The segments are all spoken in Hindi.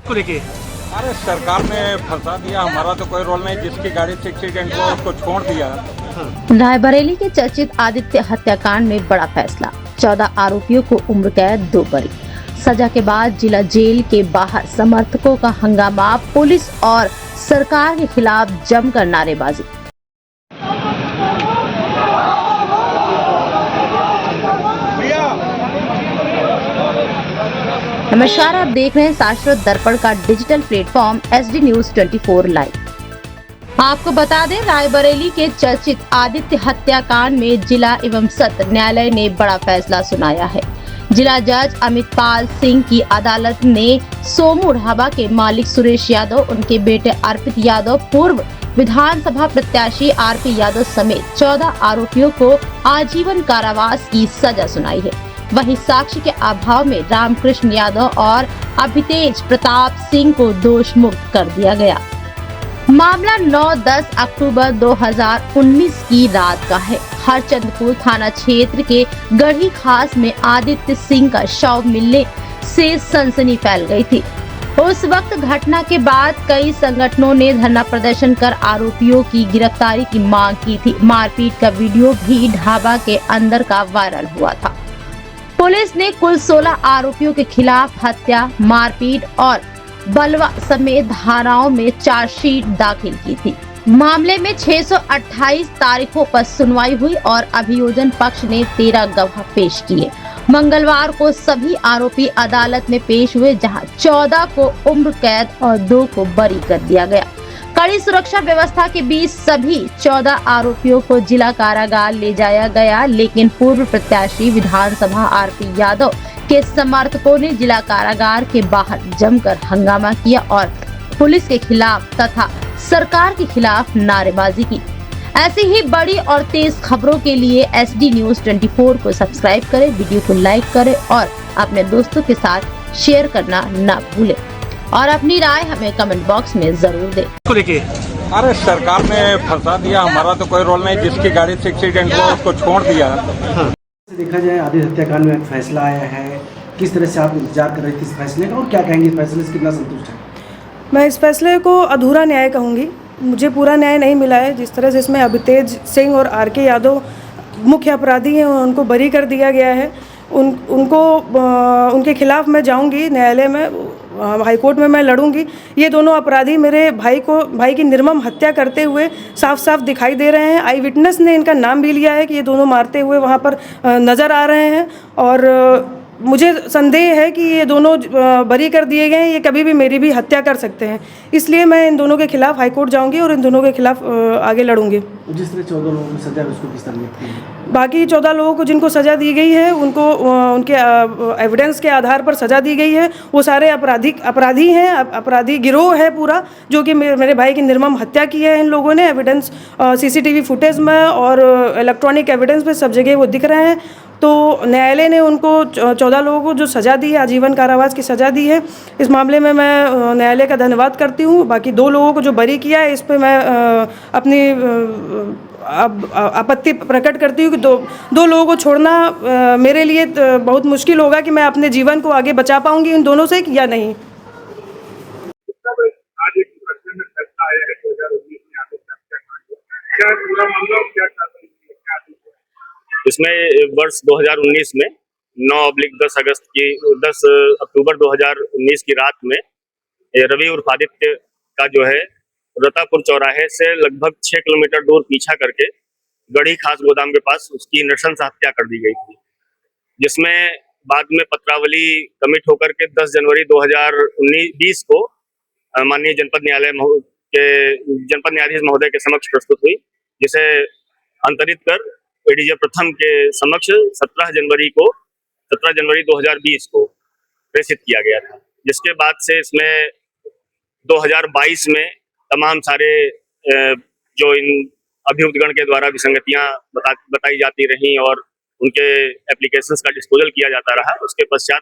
को लेके। अरे सरकार ने फंसा दिया, हमारा तो कोई रोल नहीं। जिसकी गाड़ी से एक्सीडेंट हुआ उसको छोड़ दिया। रायबरेली के चर्चित आदित्य हत्याकांड में बड़ा फैसला। 14 आरोपियों को उम्र कैद, 2 बरी। सजा के बाद जिला जेल के बाहर समर्थकों का हंगामा, पुलिस और सरकार के खिलाफ जमकर नारेबाजी। नमस्कार, आप देख रहे हैं शाश्वत दर्पण का digital platform SD News 24 live. आपको बता दें, रायबरेली के चर्चित आदित्य हत्याकांड में जिला एवं सत्र न्यायालय ने बड़ा फैसला सुनाया है। जिला जज अमितपाल सिंह की अदालत ने सोमू ढाबा के मालिक सुरेश यादव, उनके बेटे अर्पित यादव, पूर्व विधानसभा प्रत्याशी RP यादव समेत 14 आरोपियों को आजीवन कारावास की सजा सुनाई है। वहीं साक्ष्य के अभाव में रामकृष्ण यादव और अभितेज प्रताप सिंह को दोष मुक्त कर दिया गया। मामला 9-10 अक्टूबर 2019 की रात का है। हरचंदपुर थाना क्षेत्र के गढ़ी खास में आदित्य सिंह का शव मिलने से सनसनी फैल गई थी। उस वक्त घटना के बाद कई संगठनों ने धरना प्रदर्शन कर आरोपियों की गिरफ्तारी की मांग की थी। मारपीट का वीडियो भी ढाबा के अंदर का वायरल हुआ था। पुलिस ने कुल 16 आरोपियों के खिलाफ हत्या, मारपीट और बलवा समेत धाराओं में चार्जशीट दाखिल की थी। मामले में 628 तारीखों पर सुनवाई हुई और अभियोजन पक्ष ने 13 गवाह पेश किए। मंगलवार को सभी आरोपी अदालत में पेश हुए, जहां 14 को उम्र कैद और 2 को बरी कर दिया गया। कड़ी सुरक्षा व्यवस्था के बीच सभी 14 आरोपियों को जिला कारागार ले जाया गया, लेकिन पूर्व प्रत्याशी विधानसभा RP यादव के समर्थकों ने जिला कारागार के बाहर जमकर हंगामा किया और पुलिस के खिलाफ तथा सरकार के खिलाफ नारेबाजी की। ऐसी ही बड़ी और तेज खबरों के लिए SD News 24 को सब्सक्राइब करें, वीडियो को लाइक करें और अपने दोस्तों के साथ शेयर करना ना भूलें और अपनी राय हमें कमेंट बॉक्स में जरूर दें। को लेके। अरे सरकार ने फंसा दिया, हमारा तो कोई रोल नहीं। जिसकी गाड़ी से एक्सीडेंट हुआ उसको छोड़ दिया। देखा जाए, आदित्य हत्याकांड में एक फैसला आया है। किस तरह से आप इंतजार कर रहे थे इस फैसले का और क्या कहेंगे इस फैसले से कितना संतुष्ट है? मैं इस फैसले को अधूरा न्याय कहूँगी। मुझे पूरा न्याय नहीं मिला है। जिस तरह से इसमें अभितेज सिंह और RK यादव मुख्य अपराधी हैं, उनको बरी कर दिया गया है। उनके खिलाफ मैं जाऊंगी न्यायालय में, हाईकोर्ट में मैं लड़ूंगी। ये दोनों अपराधी मेरे भाई की निर्मम हत्या करते हुए साफ साफ दिखाई दे रहे हैं। आई विटनेस ने इनका नाम भी लिया है कि ये दोनों मारते हुए वहाँ पर नज़र आ रहे हैं और मुझे संदेह है कि ये दोनों बरी कर दिए गए हैं। ये कभी भी मेरी भी हत्या कर सकते हैं, इसलिए मैं इन दोनों के खिलाफ हाईकोर्ट जाऊंगी और इन दोनों के खिलाफ आगे लड़ूंगी। जिस तरह 14 लोगों को सजा है उसको किस तरह देखते हैं? बाकी 14 लोगों को जिनको सज़ा दी गई है, उनको उनके एविडेंस के आधार पर सज़ा दी गई है। वो सारे अपराधी हैं, अपराधी गिरोह है पूरा, जो कि मेरे भाई की निर्मम हत्या की है। इन लोगों ने एविडेंस CCTV फुटेज में और इलेक्ट्रॉनिक एविडेंस में सब जगह वो दिख रहे हैं। तो न्यायालय ने उनको 14 लोगों को जो सज़ा दी है, आजीवन कारावास की सज़ा दी है। इस मामले में मैं न्यायालय का धन्यवाद करती हूँ। बाकी 2 लोगों को जो बरी किया है, इस पर मैं अपनी आपत्ति प्रकट करती हूँ कि दो लोगों को छोड़ना मेरे लिए बहुत मुश्किल होगा कि मैं अपने जीवन को आगे बचा पाऊंगी इन दोनों से या नहीं। इसमें वर्ष 2019 में 10 अक्टूबर 2019 की रात में रवि उर्फ आदित्य का जो है रतापुर चौराहे से लगभग 6 किलोमीटर दूर पीछा करके गढ़ी खास गोदाम के पास उसकी नृशंस हत्या कर दी गई थी, जिसमें बाद में पत्रावली कमिट होकर के 10 जनवरी 2020 को माननीय जनपद न्यायाधीश महोदय के समक्ष प्रस्तुत हुई, जिसे अंतरित कर ADJ प्रथम के समक्ष 17 जनवरी 2020 को प्रेषित किया गया था। जिसके बाद से इसमें 2022 में तमाम सारे जो इन अभियुक्तगण के द्वारा विसंगतियां बताई जाती रहीं और उनके एप्लीकेशंस का डिस्पोजल किया जाता रहा। उसके पश्चात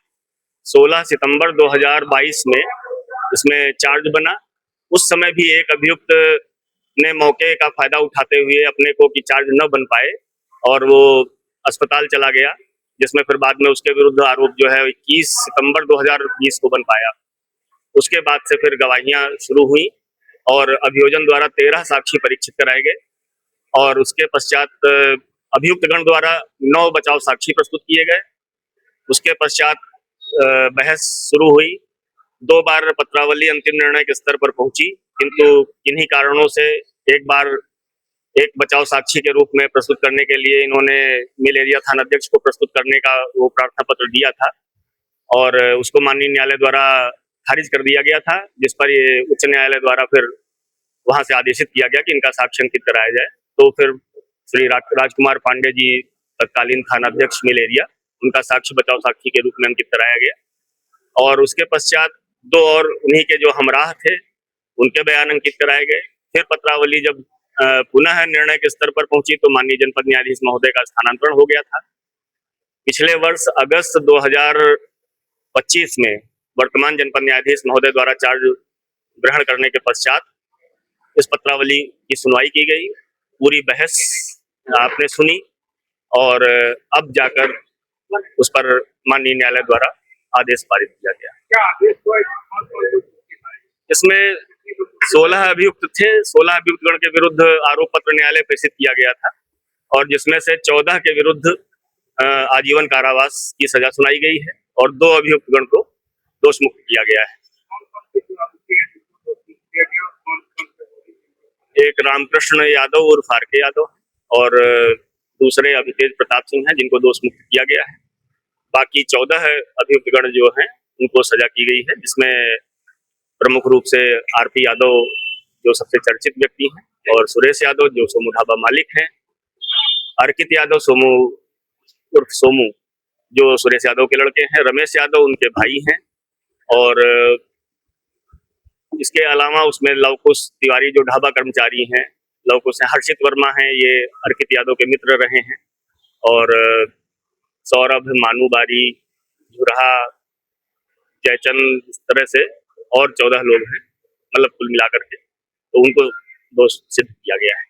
16 सितंबर 2022 में इसमें चार्ज बना। उस समय भी एक अभियुक्त ने मौके का फायदा उठाते हुए अपने को कि चार्ज न बन पाए और वो अस्पताल चला गया, जिसमें फिर बाद में उसके विरुद्ध आरोप जो है 21 सितंबर 2020 को बन पाया। उसके बाद से फिर गवाहियां शुरू हुई और अभियोजन द्वारा 13 साक्षी परीक्षित कराए गए और उसके पश्चात अभियुक्तगण द्वारा 9 बचाव साक्षी प्रस्तुत किए गए। उसके पश्चात बहस शुरू हुई। 2 बार पत्रावली अंतिम निर्णय के स्तर पर पहुंची, किंतु किन्हीं कारणों से एक बार एक बचाव साक्षी के रूप में प्रस्तुत करने के लिए इन्होंने मिल एरिया थाना अध्यक्ष को प्रस्तुत करने का वो प्रार्थना पत्र दिया था और उसको माननीय न्यायालय द्वारा खारिज कर दिया गया था, जिस पर ये उच्च न्यायालय द्वारा फिर वहां से आदेशित किया गया कि इनका साक्ष्य अंकित कराया जाए। तो फिर श्री राजकुमार पांडे जी तत्कालीन थाना अध्यक्ष मिल एरिया, उनका साक्ष्य बचाव साक्षी के रूप में अंकित कराया गया और उसके पश्चात 2 और उन्हीं के जो हमराह थे उनके बयान अंकित कराए गए। फिर पत्रावली जब पुनः निर्णय के स्तर पर पहुंची तो माननीय जनपद न्यायाधीश महोदय का स्थानांतरण हो गया था। पिछले वर्ष अगस्त 2025 में वर्तमान जनपद न्यायाधीश महोदय द्वारा चार्ज ग्रहण करने के पश्चात इस पत्रावली की सुनवाई की गई, पूरी बहस आपने सुनी और अब जाकर उस पर माननीय न्यायालय द्वारा आदेश पारित किया गया। इसमें 16 अभियुक्त थे। 16 अभियुक्तगण के विरुद्ध आरोप पत्र न्यायालय प्रेषित किया गया था और जिसमें से 14 के विरुद्ध आजीवन कारावास की सजा सुनाई गई है और 2 अभियुक्तगण को दोष मुक्त किया गया है। एक रामकृष्ण यादव उर्फ आर.के. यादव और दूसरे अभितेज प्रताप सिंह हैं जिनको दोष मुक्त किया गया है। बाकी 14 अभियुक्तगण जो हैं उनको सजा की गई है, जिसमें प्रमुख रूप से आर.पी. यादव जो सबसे चर्चित व्यक्ति हैं और सुरेश यादव जो सोमू ढाबा मालिक हैं, अर्कित यादव सोमू उर्फ सोमू जो सुरेश यादव के लड़के हैं, रमेश यादव उनके भाई हैं और इसके अलावा उसमें लवकुश तिवारी जो ढाबा कर्मचारी हैं, लवकुश हैं, हर्षित वर्मा हैं, ये अर्कित यादव के मित्र रहे हैं और सौरभ, मानू बारी, झुरहा, जयचंद, इस तरह से और 14 लोग हैं, मतलब कुल मिलाकर के, तो उनको दोष सिद्ध किया गया है।